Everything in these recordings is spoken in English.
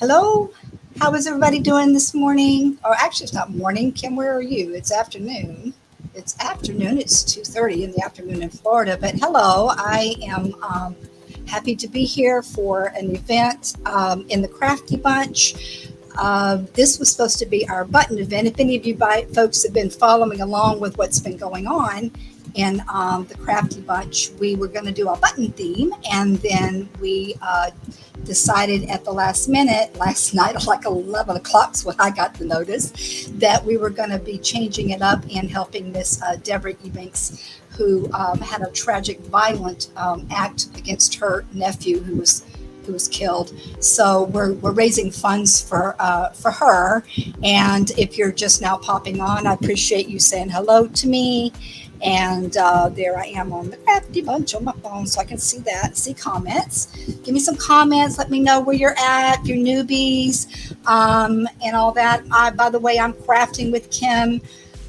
Hello, how is everybody doing this morning? Or actually, it's not morning. Kim, where are you? It's afternoon. It's afternoon. It's 2:30 in the afternoon in Florida. But hello, I am happy to be here for an event in the Crafty Bunch. This was supposed to be our button event. If any of you folks have been following along with what's been going on in the Crafty Bunch, we were going to do a button theme, and then we decided at the last minute, last night, like 11 o'clock is when I got the notice, that we were going to be changing it up and helping Miss Deborah Ebanks, who had a tragic, violent act against her nephew who was killed. So we're raising funds for her. And if you're just now popping on, I appreciate you saying hello to me. And there I am on the Crafty Bunch on my phone, so I can see comments. Give me some comments. Let me know where you're at, your newbies, and all that. By the way, I'm crafting with Kim.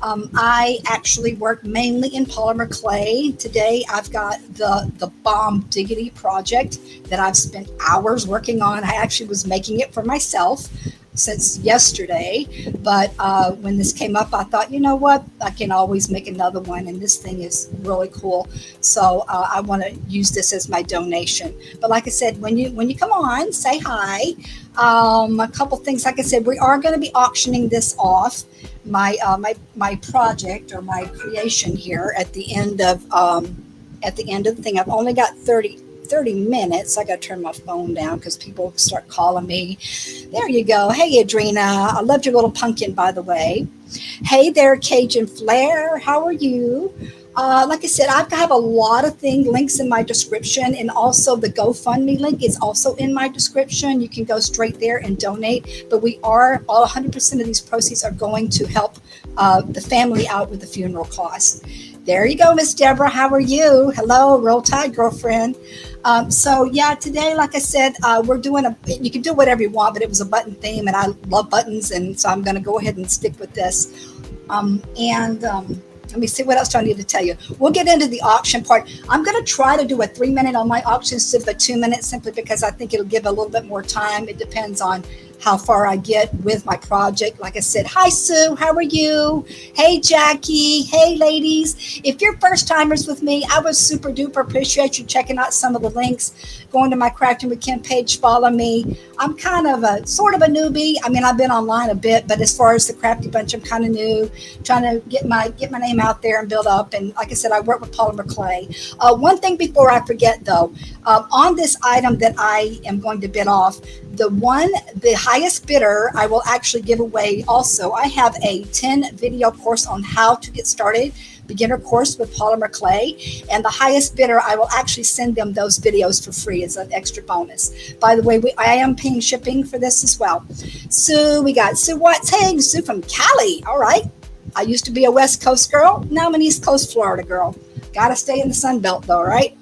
I actually work mainly in polymer clay. Today, I've got the Bomb Diggity project that I've spent hours working on. I actually was making it for myself since yesterday, but when this came up, I thought, you know what, I can always make another one, and this thing is really cool. So I want to use this as my donation. But like I said, when you come on, say hi. A couple things, like I said, we are going to be auctioning this off, my project or my creation here at the end of the thing. I've only got 30 minutes. I got to turn my phone down because people start calling me. There you go. Hey, Adrena. I loved your little pumpkin, by the way. Hey there, Cajun Flair. How are you? Like I said, I have a lot of links in my description, and also the GoFundMe link is also in my description. You can go straight there and donate. But we are, all 100% of these proceeds are going to help the family out with the funeral costs. There you go, Miss Deborah. How are you? Hello, Roll Tide girlfriend. So yeah, today, like I said, we're doing you can do whatever you want, but it was a button theme, and I love buttons, and so I'm going to go ahead and stick with this. Let me see, what else do I need to tell you? We'll get into the auction part. I'm going to try to do a 3-minute on my auction instead of a 2-minute, simply because I think it'll give a little bit more time. It depends on how far I get with my project. Like I said, hi, Sue. How are you? Hey, Jackie. Hey, ladies. If you're first timers with me, I would super duper appreciate you checking out some of the links, going to my Crafting with Kim page, follow me. I'm kind of a sort of a newbie. I mean, I've been online a bit, but as far as the Crafty Bunch, I'm kind of new, trying to get my name out there and build up. And like I said, I work with polymer clay. One thing before I forget, though, on this item that I am going to bid off, the highest bidder, I will actually give away also. I have a 10 video course on how to get started, beginner course with polymer clay, and the highest bidder, I will actually send them those videos for free as an extra bonus. By the way, I am paying shipping for this as well. Sue, we got Sue Watts. Hey, Sue from Cali. All right. I used to be a West Coast girl. Now I'm an East Coast Florida girl. Got to stay in the Sun Belt though, right?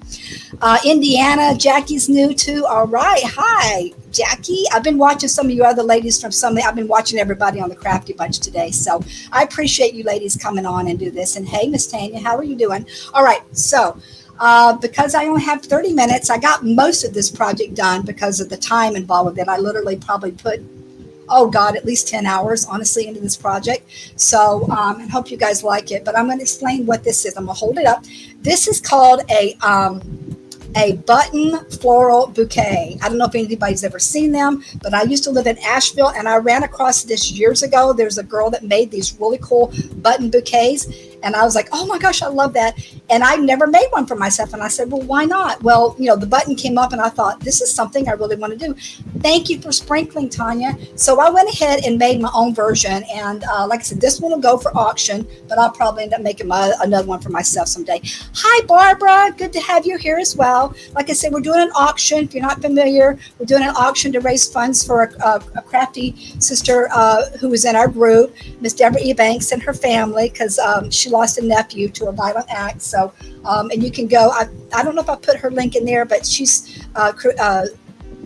Indiana, Jackie's new too. All right. Hi, Jackie. I've been watching some of you other ladies from I've been watching everybody on the Crafty Bunch today. So I appreciate you ladies coming on and do this. And hey, Miss Tanya, how are you doing? All right. So because I only have 30 minutes, I got most of this project done because of the time involved with it. I literally probably put, oh God, at least 10 hours, honestly, into this project. So I hope you guys like it, but I'm going to explain what this is. I'm going to hold it up. This is called a button floral bouquet. I don't know if anybody's ever seen them, but I used to live in Asheville, and I ran across this years ago. There's a girl that made these really cool button bouquets, and I was like, oh my gosh, I love that. And I never made one for myself, and I said, well, why not? Well, you know, the button came up, and I thought, this is something I really want to do. Thank you for sprinkling, Tanya. So I went ahead and made my own version, and like I said, this one will go for auction, but I'll probably end up making another one for myself someday. Hi, Barbara. Good to have you here as well. Like I said, we're doing an auction. If you're not familiar, we're doing an auction to raise funds for a crafty sister who was in our group, Miss Deborah Ebanks, and her family, because she lost a nephew to a violent act. So, and you can go, I don't know if I put her link in there, but she's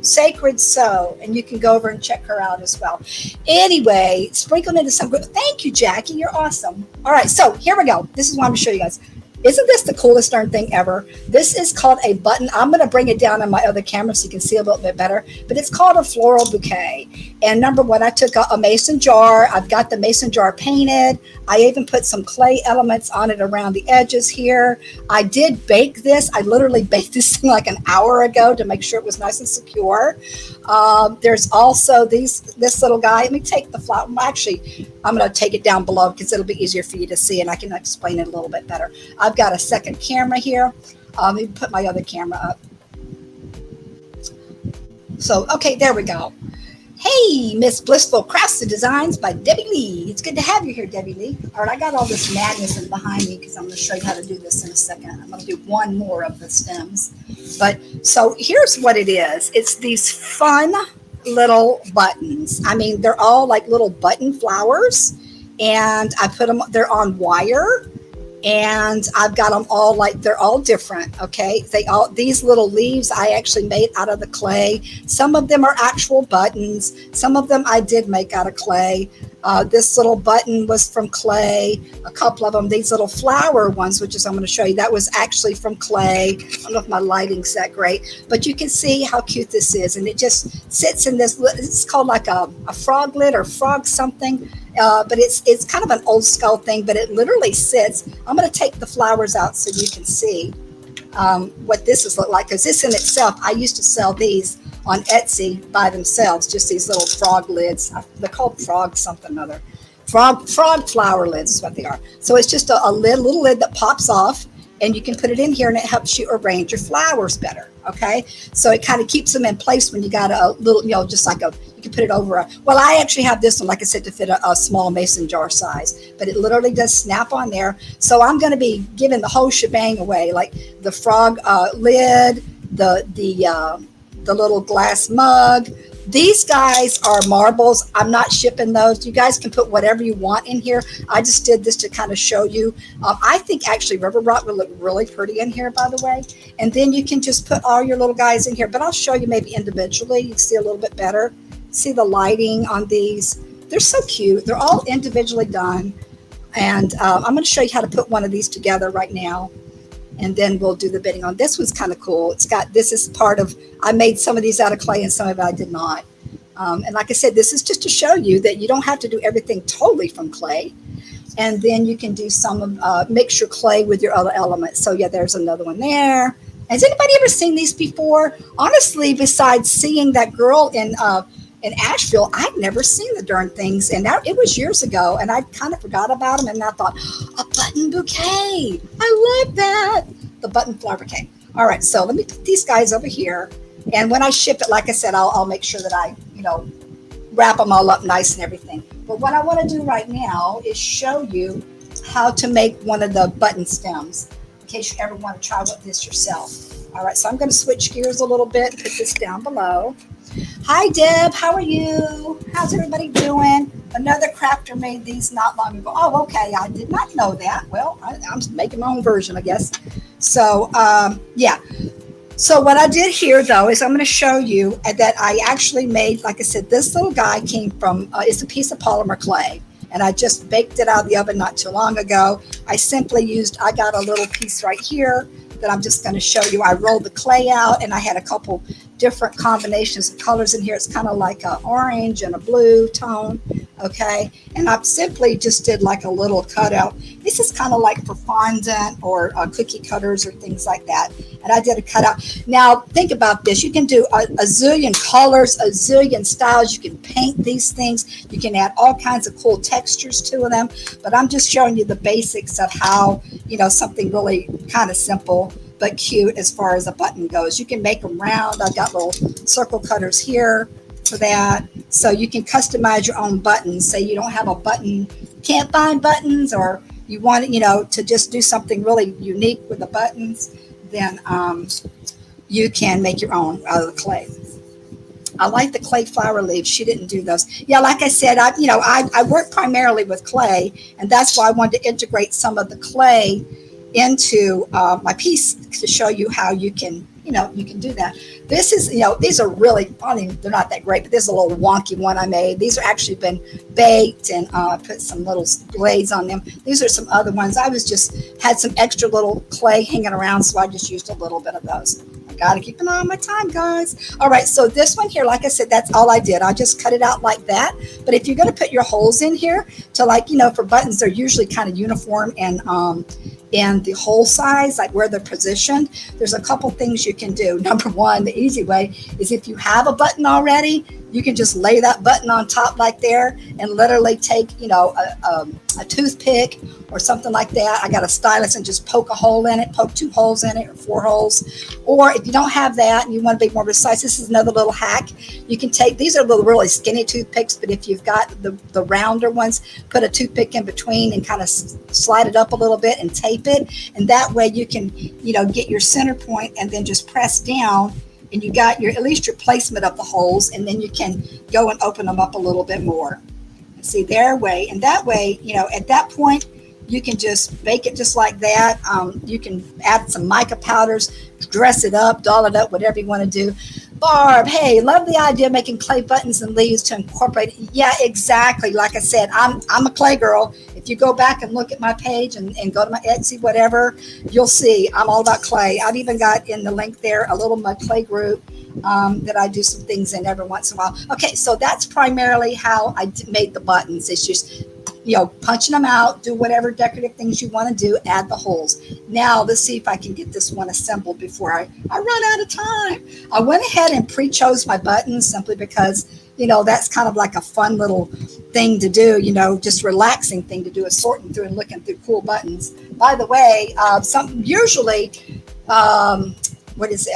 Sacred Soul, and you can go over and check her out as well. Anyway, sprinkle into some good. Thank you, Jackie. You're awesome. All right, so here we go. This is what I'm going to show you guys. Isn't this the coolest darn thing ever? This is called a button. I'm going to bring it down on my other camera so you can see a little bit better. But it's called a floral bouquet. And number one, I took a mason jar. I've got the mason jar painted. I even put some clay elements on it around the edges here. I did bake this. I literally baked this thing like an hour ago to make sure it was nice and secure. There's also this little guy. Let me take the flower. Actually, I'm going to take it down below because it'll be easier for you to see and I can explain it a little bit better. I've got a second camera here. Let me put my other camera up. So, okay, there we go. Hey, Miss Blissful Crafts and Designs by Debbie Lee. It's good to have you here, Debbie Lee. All right, I got all this madness in behind me because I'm going to show you how to do this in a second. I'm going to do one more of the stems. But so here's what it is. It's these fun little buttons. I mean, they're all like little button flowers, and I put them, they're on wire. And I've got them all like, they're all different. Okay. These little leaves I actually made out of the clay. Some of them are actual buttons. Some of them I did make out of clay. This little button was from clay. A couple of them, these little flower ones, which is I'm going to show you, that was actually from clay. I don't know if my lighting's that great, but you can see how cute this is. And it just sits in this, it's called like a frog lid or frog something. But it's kind of an old skull thing, but it literally sits. I'm going to take the flowers out so you can see what this is look like. Because this in itself, I used to sell these on Etsy by themselves, just these little frog lids. They're called frog something or other. Frog flower lids is what they are. So it's just a little lid that pops off, and you can put it in here, and it helps you arrange your flowers better. Okay, so it kind of keeps them in place when you got a little, just like you can put it over well, I actually have this one, like I said, to fit a small mason jar size, but it literally does snap on there. So I'm going to be giving the whole shebang away, like the frog lid, the little glass mug. These guys are marbles. I'm not shipping those. You guys can put whatever you want in here. I just did this to kind of show you. I think actually river rock would look really pretty in here, by the way. And then you can just put all your little guys in here, but I'll show you maybe individually. You can see a little bit better. See the lighting on these. They're so cute. They're all individually done. And I'm going to show you how to put one of these together right now. And then we'll do the bidding on this one's kind of cool. This is part of, I made some of these out of clay and some of it I did not. And like I said, this is just to show you that you don't have to do everything totally from clay. And then you can do some mix your clay with your other elements. So yeah, there's another one there. Has anybody ever seen these before? Honestly, besides seeing that girl in Asheville, I'd never seen the darn things. And it was years ago, and I kind of forgot about them. And I thought, a button bouquet. I love that. The button flower bouquet. All right, so let me put these guys over here. And when I ship it, like I said, I'll make sure that I, wrap them all up nice and everything. But what I want to do right now is show you how to make one of the button stems, in case you ever want to try this yourself. All right, so I'm going to switch gears a little bit and put this down below. Hi, Deb. How are you? How's everybody doing? Another crafter made these not long ago. Oh, okay. I did not know that. Well, I'm making my own version, I guess. So, yeah. So what I did here, though, is I'm going to show you that I actually made, like I said, this little guy came from, it's a piece of polymer clay. And I just baked it out of the oven not too long ago. I got a little piece right here that I'm just going to show you. I rolled the clay out, and I had a couple different combinations of colors in here. It's kind of like an orange and a blue tone, okay? And I simply just did like a little cutout. This is kind of like for fondant or cookie cutters or things like that. And I did a cutout. Now, think about this. You can do a zillion colors, a zillion styles. You can paint these things. You can add all kinds of cool textures to them. But I'm just showing you the basics of how, something really kind of simple but cute as far as a button goes. You can make them round. I've got little circle cutters here for that. So you can customize your own buttons. Say you don't have a button, can't find buttons, or you want to just do something really unique with the buttons, then you can make your own out of the clay. I like the clay flower leaves. She didn't do those. Yeah, like I said, I work primarily with clay, and that's why I wanted to integrate some of the clay into my piece to show you how you can, you can do that. This is, these are really, I mean, they're not that great, but this is a little wonky one I made. These are actually been baked and put some little blades on them. These are some other ones. I was just had some extra little clay hanging around, so I just used a little bit of those. I got to keep an eye on my time, guys. All right, so this one here, like I said, that's all I did. I just cut it out like that. But if you're going to put your holes in here to, like, for buttons, they're usually kind of uniform and the hole size, like where they're positioned. There's a couple things you can do. Number one, the easy way is if you have a button already, you can just lay that button on top like there and literally take, a toothpick or something like that. I got a stylus and just poke a hole in it, poke 2 holes in it or 4 holes. Or if you don't have that and you want to be more precise, this is another little hack. You can take, these are little really skinny toothpicks, but if you've got the rounder ones, put a toothpick in between and kind of slide it up a little bit and tape it. And that way you can, get your center point and then just press down, and you got at least your placement of the holes, and then you can go and open them up a little bit more. See, their way, and that way, at that point, you can just bake it just like that. You can add some mica powders, dress it up, doll it up, whatever you want to do. Barb, hey, love the idea of making clay buttons and leaves to incorporate. Yeah, exactly. Like I said, I'm a clay girl. If you go back and look at my page and go to my Etsy, whatever, you'll see I'm all about clay. I've even got in the link there a little Mud.Clay group that I do some things in every once in a while. Okay, so that's primarily how I made the buttons. It's just punching them out, do whatever decorative things you want to do, add the holes. Now let's see if I can get this one assembled before I run out of time. I went ahead and pre-chose my buttons simply because, that's kind of like a fun little thing to do, just relaxing thing to do, is sorting through and looking through cool buttons. By the way, what is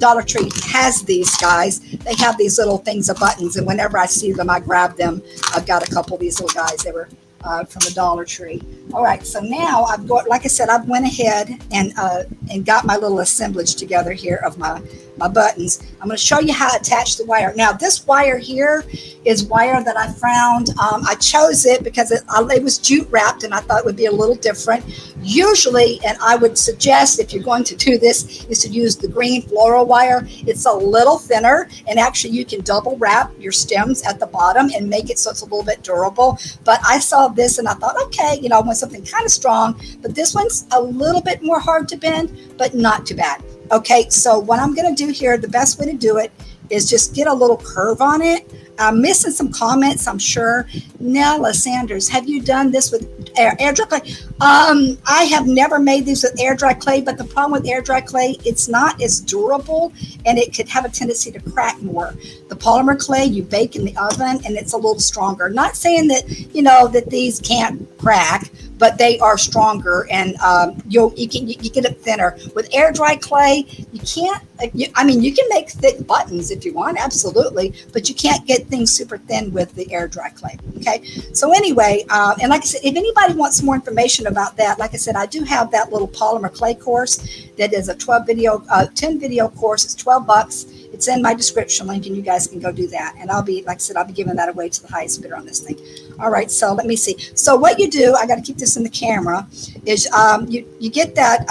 Dollar Tree has these guys. They have these little things of buttons, and whenever I see them, I grab them. I've got a couple of these little guys. They were from the Dollar Tree. All right, so now I've got, like I said, I went ahead and got my little assemblage together here of my buttons. I'm going to show you how to attach the wire. Now, this wire here is wire that I found. I chose it because it was jute wrapped, and I thought it would be a little different. Usually, and I would suggest if you're going to do this, is to use the green floral wire. It's a little thinner, and actually you can double wrap your stems at the bottom and make it so it's a little bit durable. But I saw this and I thought, okay, I want something kind of strong, but this one's a little bit more hard to bend, but not too bad. Okay, so what I'm going to do here, the best way to do it is just get a little curve on it. I'm missing some comments, I'm sure. Nella Sanders, have you done this with air dry clay? I have never made these with air dry clay, but the problem with air dry clay, it's not as durable and it could have a tendency to crack more. The polymer clay you bake in the oven and it's a little stronger. Not saying that, that these can't crack, but they are stronger and you get it thinner. With air dry clay, you can't, you can make thick buttons if you want, absolutely, but you can't get things super thin with the air dry clay. Okay, so anyway, and like I said, if anybody wants more information about that, like I said, I do have that little polymer clay course that is a 10 video course. It's $12. It's in my description link, and you guys can go do that. And I'll be, like I said, I'll be giving that away to the highest bidder on this thing. All right, so let me see. So what you do, I got to keep this in the camera, is you get that,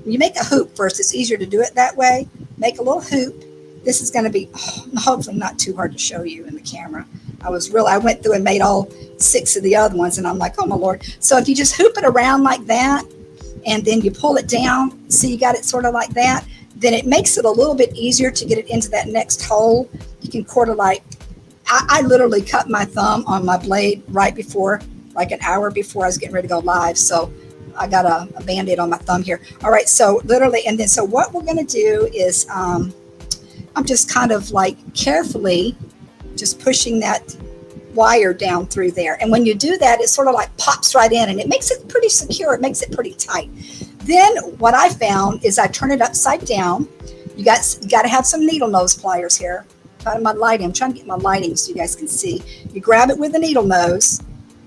you make a hoop first. It's easier to do it that way. Make a little hoop. This is going to be hopefully not too hard to show you in the camera. I went through and made all 6 of the other ones, and I'm like, oh my Lord. So if you just hoop it around like that, and then you pull it down, see you got it sort of like that, then it makes it a little bit easier to get it into that next hole. You can I literally cut my thumb on my blade right before, like an hour before I was getting ready to go live. So I got a Band-Aid on my thumb here. All right, so literally, and then so what we're going to do is I'm just kind of like carefully just pushing that wire down through there. And when you do that, it sort of like pops right in and it makes it pretty secure. It makes it pretty tight. Then what I found is I turn it upside down. You got to have some needle nose pliers here. I'm trying to get my lighting so you guys can see. You grab it with a needle nose,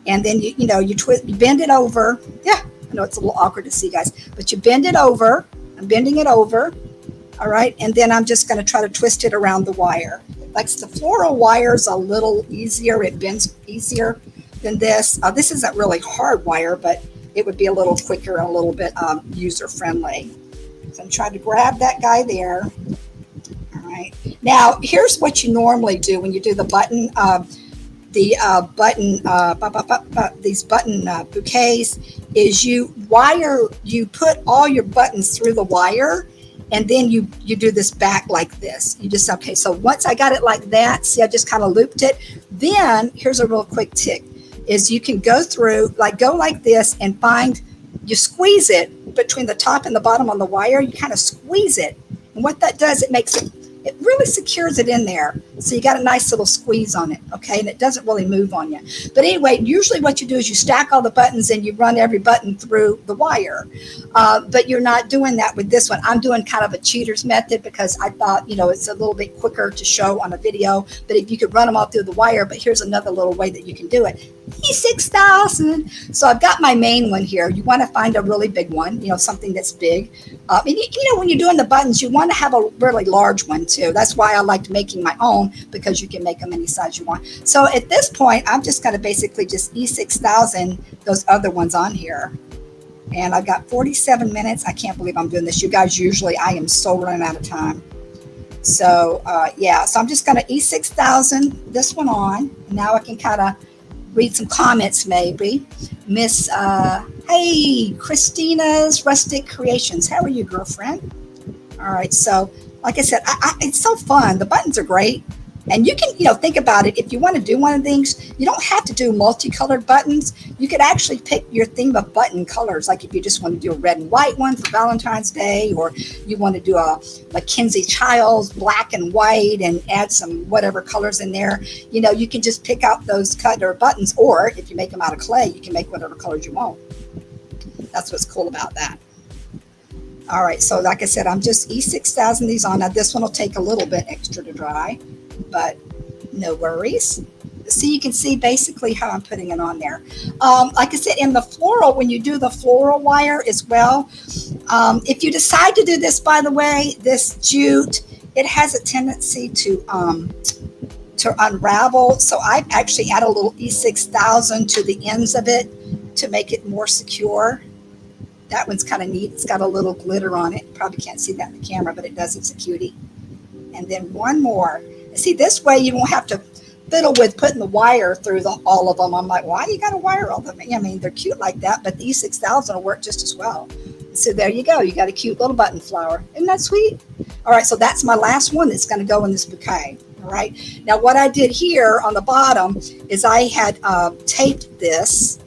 and then you twist, you bend it over. Yeah, I know it's a little awkward to see, guys, but you bend it over. I'm bending it over. All right, and then I'm just going to try to twist it around the wire. Like the floral wire is a little easier. It bends easier than this. This isn't really hard wire, but it would be a little quicker and a little bit user friendly. So I'm trying to grab that guy there. All right. Now, here's what you normally do when you do the button, these button bouquets, is you put all your buttons through the wire, and then you do this back like this. You just, okay, so once I got it like that, see, I just kind of looped it. Then here's a real quick tip, is you can go through, go like this and you squeeze it between the top and the bottom on the wire. You kind of squeeze it. And what that does, it really secures it in there. So you got a nice little squeeze on it, okay? And it doesn't really move on you. But anyway, usually what you do is you stack all the buttons and you run every button through the wire. But you're not doing that with this one. I'm doing kind of a cheater's method because I thought, it's a little bit quicker to show on a video. But if you could run them all through the wire, but here's another little way that you can do it. E6000. So I've got my main one here. You want to find a really big one, something that's big. And when you're doing the buttons, you want to have a really large one too. That's why I liked making my own, because you can make them any size you want. So at this point, I'm just going to basically just E6000 those other ones on here. And I've got 47 minutes. I can't believe I'm doing this. You guys, usually I am so running out of time. So so I'm just going to E6000 this one on. Now I can kind of read some comments maybe. Miss, hey, Christina's Rustic Creations. How are you, girlfriend? All right, so like I said, it's so fun. The buttons are great. And you can, think about it. If you want to do one of these, you don't have to do multicolored buttons. You could actually pick your theme of button colors. Like if you just want to do a red and white one for Valentine's Day, or you want to do a Mackenzie Childs black and white and add some whatever colors in there. You can just pick out those color buttons, or if you make them out of clay, you can make whatever colors you want. That's what's cool about that. All right, so like I said, I'm just E6000 these on. Now this one will take a little bit extra to dry, but no worries. So you can see basically how I'm putting it on there. Like I said, in the floral, when you do the floral wire as well, if you decide to do this, by the way, this jute, it has a tendency to unravel. So I actually add a little E6000 to the ends of it to make it more secure. That one's kind of neat. It's got a little glitter on it. Probably can't see that in the camera, but it does. It's a cutie. And then one more. See, this way you won't have to fiddle with putting the wire through all of them. I'm like, why you got to wire all of them? I mean, they're cute like that, but the E6000 will work just as well. So there you go. You got a cute little button flower. Isn't that sweet? All right, so that's my last one that's going to go in this bouquet. All right. Now, what I did here on the bottom is I had taped this.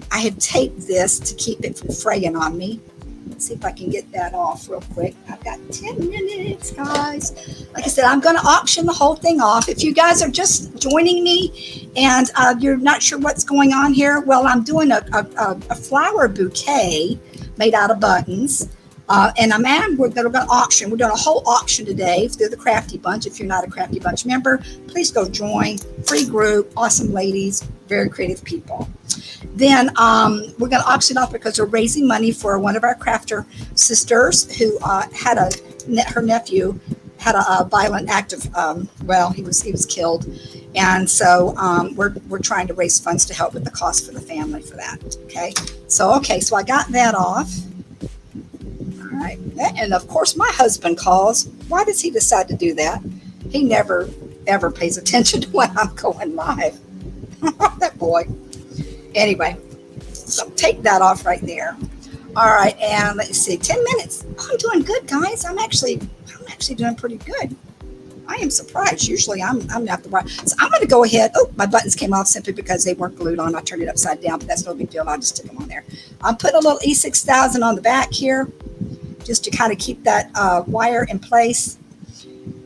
I had taped this to keep it from fraying on me. Let's see if I can get that off real quick. I've got 10 minutes, guys. Like I said, I'm going to auction the whole thing off. If you guys are just joining me and you're not sure what's going on here, well, I'm doing a flower bouquet made out of buttons. And we're going to auction. We're doing a whole auction today through the Crafty Bunch. If you're not a Crafty Bunch member, please go join. Free group, awesome ladies, very creative people. Then we're going to auction off because we're raising money for one of our crafter sisters who had her nephew had a violent act of he was killed, and so we're trying to raise funds to help with the cost for the family for that. So I got that off. All right, and of course my husband calls. Why does he decide to do that? He never ever pays attention to when I'm going live. That boy. Anyway, so take that off right there. All right, and let's see, 10 minutes. Oh, I'm doing good, guys. I'm actually doing pretty good. I am surprised. Usually I'm not the right. So I'm going to go ahead. Oh, my buttons came off simply because they weren't glued on. I turned it upside down, but that's no big deal. I'll just stick them on there. I'm putting a little E6000 on the back here just to kind of keep that wire in place.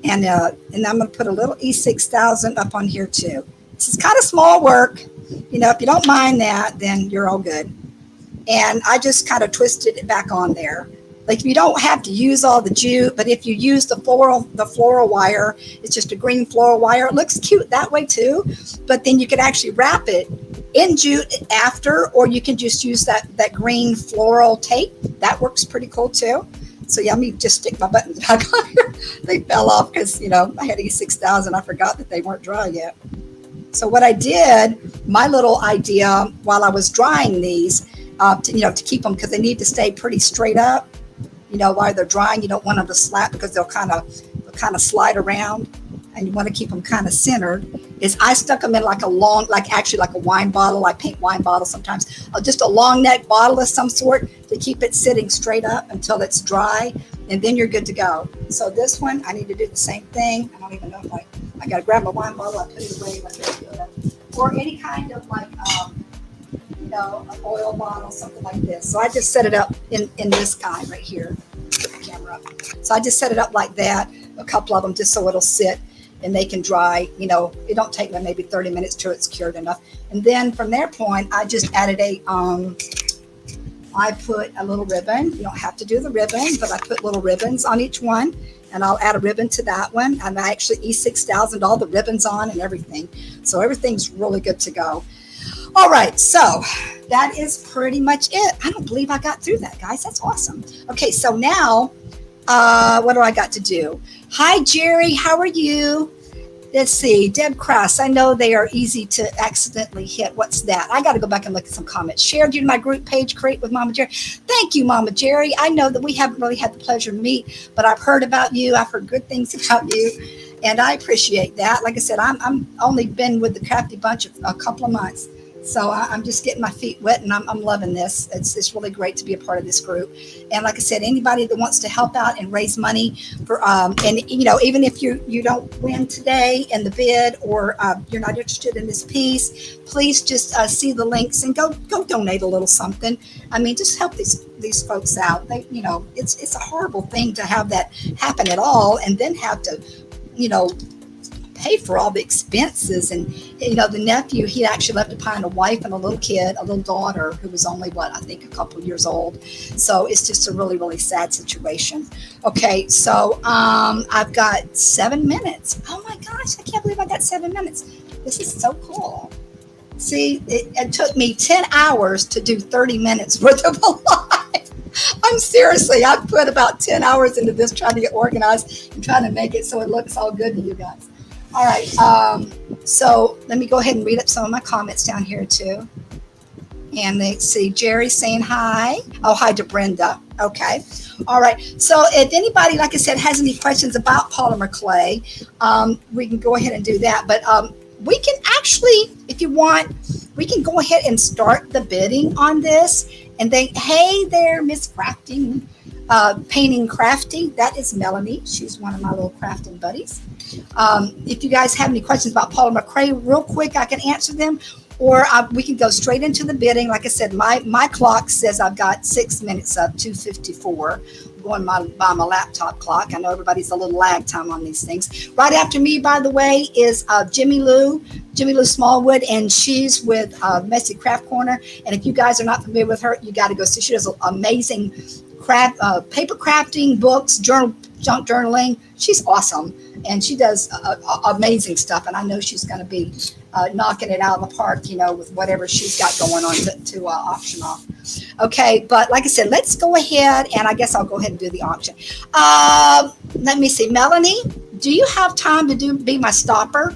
And I'm going to put a little E6000 up on here too. This is kind of small work. If you don't mind that, then you're all good. And I just kind of twisted it back on there. Like you don't have to use all the jute, but if you use the floral wire, it's just a green floral wire. It looks cute that way too. But then you could actually wrap it in jute after, or you can just use that green floral tape. That works pretty cool too. So let me just stick my buttons back on here. They fell off because, I had E6000. I forgot that they weren't dry yet. So what I did, my little idea while I was drying these, to keep them, because they need to stay pretty straight up. you know, while they're drying. You don't want them to slap because they'll kind of slide around, and you want to keep them kind of centered. Is I stuck them in like a long, like actually like a wine bottle. I paint wine bottles sometimes. Just a long neck bottle of some sort to keep it sitting straight up until it's dry, and then you're good to go. So this one, I need to do the same thing. I don't even know if I got to grab my wine bottle. I put it away like that, or any kind of like, you know, an oil bottle, something like this. So I just set it up in this guy right here. Put the camera up. So I just set it up like that. A couple of them just so it'll sit and they can dry. You know, it don't take them maybe 30 minutes till it's cured enough. And then from their point, I just added I put a little ribbon. You don't have to do the ribbon, but I put little ribbons on each one, and I'll add a ribbon to that one. And I actually E6000'd all the ribbons on and everything. So everything's really good to go. All right, so that is pretty much it. I don't believe I got through that, guys. That's awesome. Okay, so now, what do I got to do? Hi, Jerry. How are you? Let's see. Deb Cross. I know they are easy to accidentally hit. What's that? I got to go back and look at some comments. Shared you to my group page, Create with Mama Jerry. Thank you, Mama Jerry. I know that we haven't really had the pleasure to meet, but I've heard about you. I've heard good things about you, and I appreciate that. Like I said, I'm only been with the Crafty Bunch a couple of months. So I'm just getting my feet wet, and I'm loving this. It's really great to be a part of this group. And like I said, anybody that wants to help out and raise money for, and you know, even if you don't win today in the bid, or you're not interested in this piece, please just see the links and go donate a little something. I mean, just help these folks out. They, you know, it's a horrible thing to have that happen at all, and then have to, you know, pay for all the expenses. And you know, the nephew, he actually left behind a wife and a little kid, a little daughter who was only I think a couple of years old. So it's just a really, really sad situation. Okay, so I've got 7 minutes. Oh my gosh, I can't believe I got 7 minutes. This is so cool. See, it took me 10 hours to do 30 minutes worth of a live. I've put about 10 hours into this, trying to get organized and trying to make it so it looks all good to you guys. All right, so let me go ahead and read up some of my comments down here too. And let's see, Jerry saying hi. Oh, hi to Brenda. Okay. All right. So if anybody, like I said, has any questions about polymer clay, we can go ahead and do that. But we can actually, if you want, we can go ahead and start the bidding on this. And then, hey there, Miss Crafting, Painting Crafty. That is Melanie. She's one of my little crafting buddies. If you guys have any questions about polymer clay, real quick, I can answer them, or we can go straight into the bidding. Like I said, my clock says I've got 6 minutes up, 2:54. Going by my laptop clock. I know everybody's a little lag time on these things. Right after me, by the way, is Jimmy Lou Smallwood, and she's with Messy Craft Corner. And if you guys are not familiar with her, you got to go see. She does amazing paper crafting, books, junk journaling. She's awesome, and she does amazing stuff. And I know she's going to be knocking it out of the park, you know, with whatever she's got going on to auction off. Okay, but like I said, let's go ahead, and I guess I'll go ahead and do the auction. Let me see, Melanie, do you have time to be my stopper?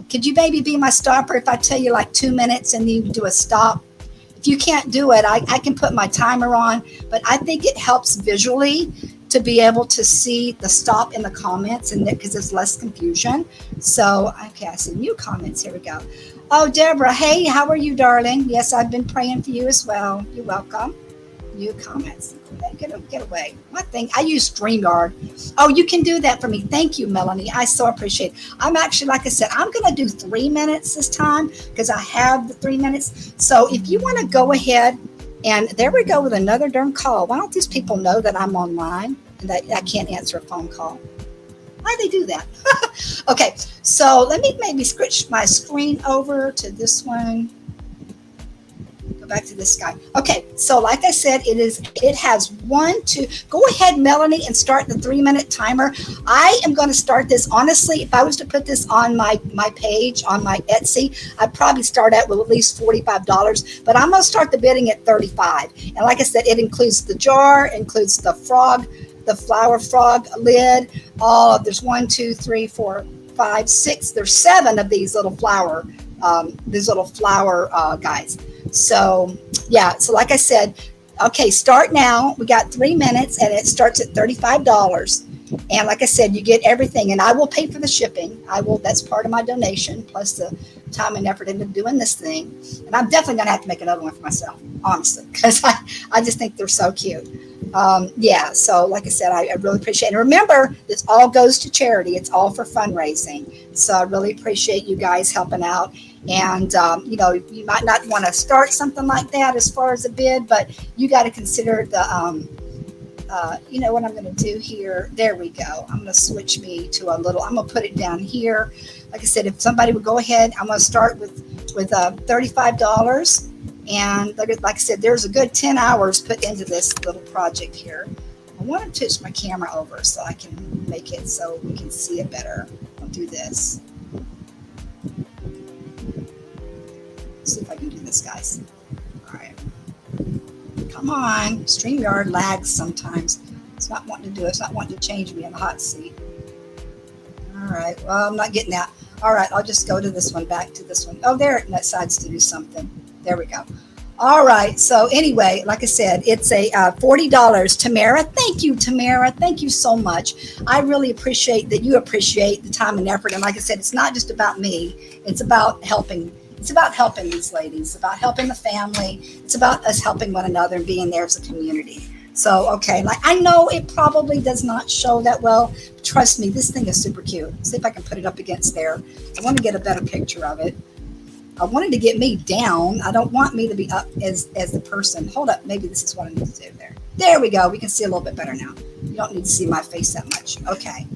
Could you maybe be my stopper if I tell you like 2 minutes and you do a stop? If you can't do it, I can put my timer on, but I think it helps visually to be able to see the stop in the comments, and because there's less confusion. So, okay, I see new comments. Here we go. Oh, Deborah, hey, how are you, darling? Yes, I've been praying for you as well. You're welcome. New comments. Get away. What thing? I use StreamYard. Oh, you can do that for me. Thank you, Melanie. I so appreciate it. I'm actually, like I said, I'm going to do 3 minutes this time because I have the 3 minutes. So if you want to go ahead, and there we go with another darn call. Why don't these people know that I'm online and that I can't answer a phone call? Why do they do that? Okay, so let me maybe switch my screen over to this one. Go back to this guy. Okay, so like I said, it has 1, 2. Go ahead, Melanie, and start the 3 minute timer. I am going to start this. Honestly, if I was to put this on my page, on my Etsy, I'd probably start out with at least $45, but I'm going to start the bidding at $35. And like I said, it includes the jar, includes the frog, the flower frog lid. There's 1, 2, 3, 4, 5, 6. There's 7 of these little flower guys. So yeah, so like I said, Okay, start now. We got 3 minutes and it starts at $35. And like I said, you get everything, and I will pay for the shipping. That's part of my donation, plus the time and effort into doing this thing. And I'm definitely going to have to make another one for myself, honestly, because I just think they're so cute. Yeah, so like I said, I really appreciate it. And remember, this all goes to charity. It's all for fundraising. So I really appreciate you guys helping out. And, you might not want to start something like that as far as a bid, but you got to consider what I'm going to do here. There we go. I'm going to switch me to I'm going to put it down here. Like I said, if somebody would go ahead, I'm going to start with $35. And like I said, there's a good 10 hours put into this little project here. I want to touch my camera over so I can make it so we can see it better. I'll do this. Let's see if I can do this, guys. All right. Come on. StreamYard lags sometimes. It's not wanting to do it. It's not wanting to change me in the hot seat. All right. Well, I'm not getting that. All right. I'll just go to this one, back to this one. Oh, there it decides to do something. There we go. All right. So anyway, like I said, it's a $40. Tamara, thank you, Tamara. Thank you so much. I really appreciate that you appreciate the time and effort. And like I said, it's not just about me. It's about helping. It's about helping these ladies. It's about helping the family. It's about us helping one another and being there as a community. So, okay, like I know it probably does not show that well. But trust me, this thing is super cute. See if I can put it up against there. I want to get a better picture of it. I wanted to get me down. I don't want me to be up as the person. Hold up. Maybe this is what I need to do there. There we go. We can see a little bit better now. You don't need to see my face that much. Okay.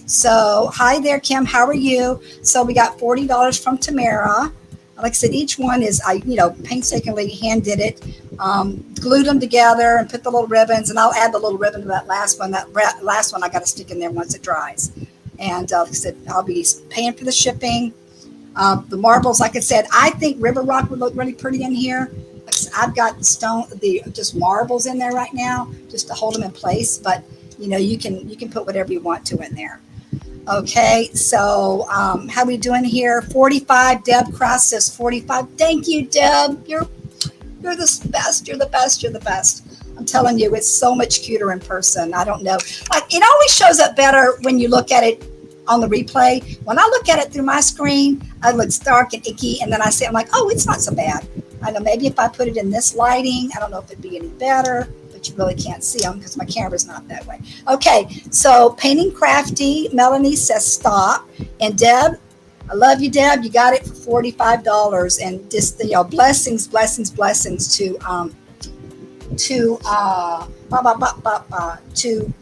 So, hi there, Kim. How are you? So we got $40 from Tamara. Like I said, each one is, painstakingly hand did it, glued them together and put the little ribbons, and I'll add the little ribbon to that last one. That last one I got to stick in there once it dries. And like I said, I'll be paying for the shipping. The marbles, like I said, I think River Rock would look really pretty in here. Like I said, I've got just marbles in there right now, just to hold them in place. But you can put whatever you want to in there. Okay, so how we doing here? 45. Deb Cross says 45. Thank you, Deb. You're the best. You're the best. You're the best. I'm telling you, it's so much cuter in person. I don't know. Like, it always shows up better when you look at it on the replay. When I look at it through my screen, it looks dark and icky, and then I'm like, oh, it's not so bad. I know maybe if I put it in this lighting, I don't know if it'd be any better. You really can't see them because my camera's not that way. Okay, so painting Crafty, Melanie says stop. And Deb, I love you, Deb. You got it for $45. And just blessings to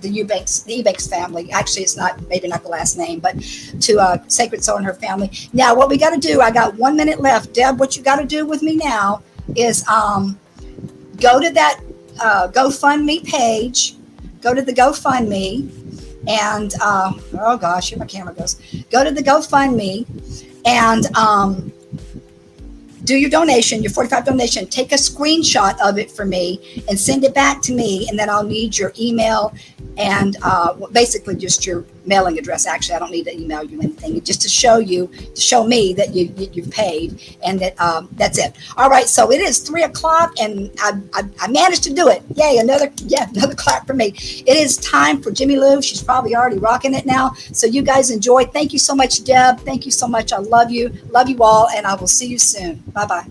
the Eubanks family. Actually, it's maybe not the last name, but to Sacred Soul and her family. Now, what we got to do, I got 1 minute left. Deb, what you got to do with me now is go to that GoFundMe page, go to the GoFundMe, and oh gosh, here my camera goes. Go to the GoFundMe and do your donation, your $45 donation. Take a screenshot of it for me and send it back to me, and then I'll need your email and basically just your mailing address. Actually, I don't need to email you anything, just to show me that you've paid, and that that's it. All right, so it is 3:00, and I managed to do it. Yay! Another clap for me. It is time for Jimmy Lou. She's probably already rocking it now. So you guys enjoy. Thank you so much, Deb. Thank you so much. I love you all, and I will see you soon. Bye bye.